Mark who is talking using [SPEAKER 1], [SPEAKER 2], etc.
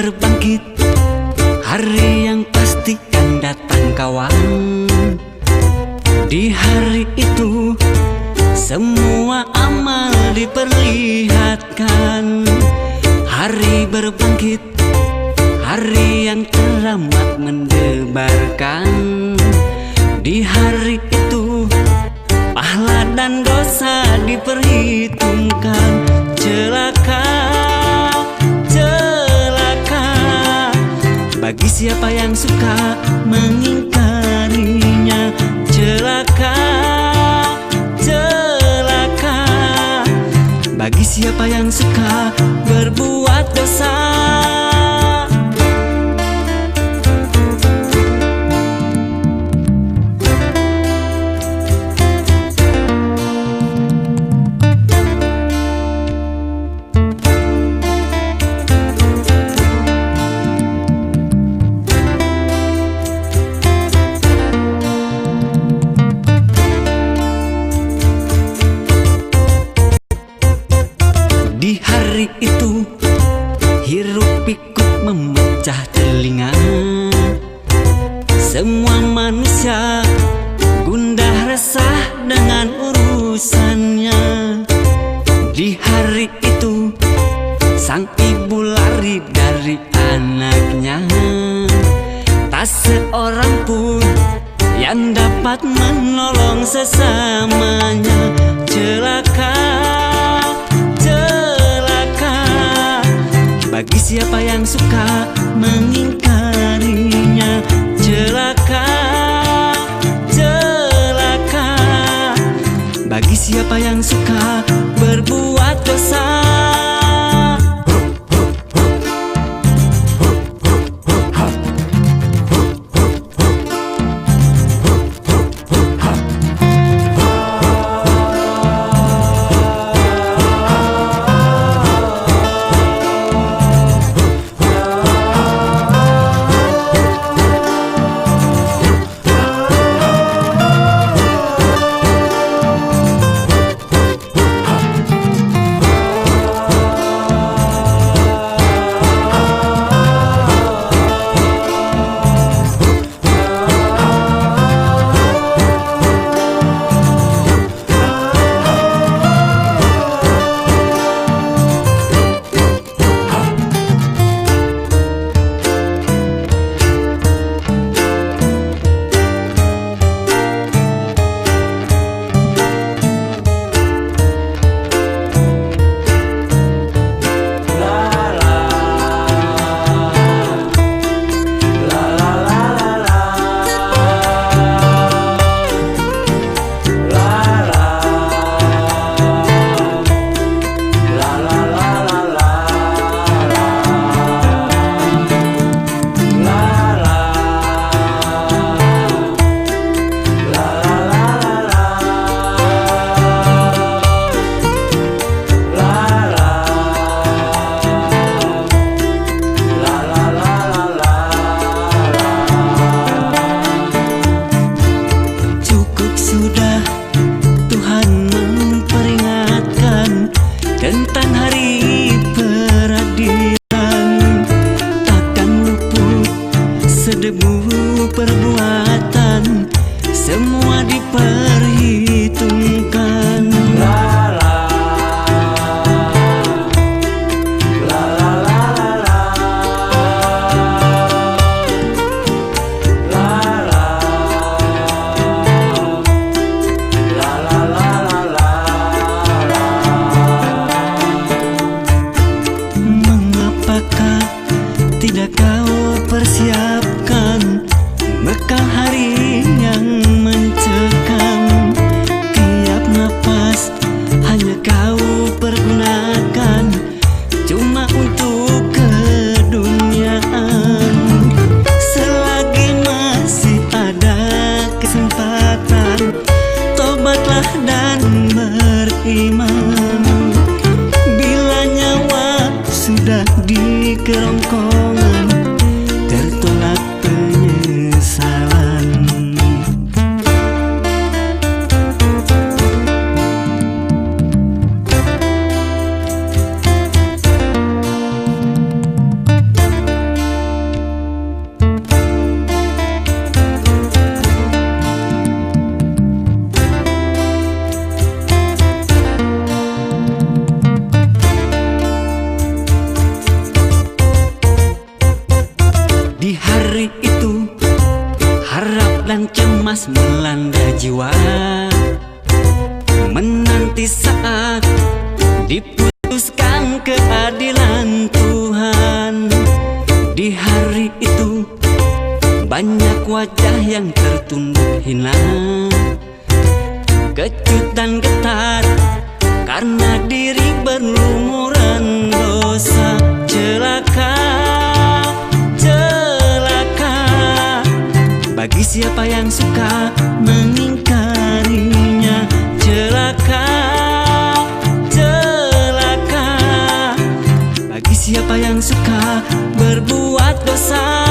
[SPEAKER 1] berbangkit, hari yang pasti akan datang kawan. Di hari itu semua amal diperlihatkan. Hari berbangkit, hari yang teramat mendebarkan. Di hari itu pahala dan dosa diperhitungkan. Celaka, celaka bagi siapa yang suka mengingkarinya. Celaka, celaka bagi siapa yang suka berbuat dosa. Di hari itu hiruk pikuk memecah telinga. Semua manusia gundah resah dengan urusannya. Di hari itu sang ibu lari dari anaknya. Tak seorang pun yang dapat menolong sesamanya. Celaka, bagi siapa yang suka mengingkarinya. Celaka, celaka bagi siapa yang suka berbuat dosa. Tentang hari peradilan, takkan luput sedebu perbuatan, semua diperhitungkan. Tidak kau persiapkan bekal hari yang mencekam. Tiap napas hanya kau pergunakan cuma untuk keduniaan. Selagi masih ada kesempatan, tobatlah dan beriman. Bila nyawa sudah di kerongkongan, tertolak penyesalan. cemas melanda jiwa, menanti saat diputuskan keadilan Tuhan. Di hari itu banyak wajah yang tertunduk hina, kecut dan getar karena diri berlumuran dosa. Celaka, celaka bagi siapa yang suka mengingkarinya. Celaka, celaka bagi siapa yang suka berbuat dosa.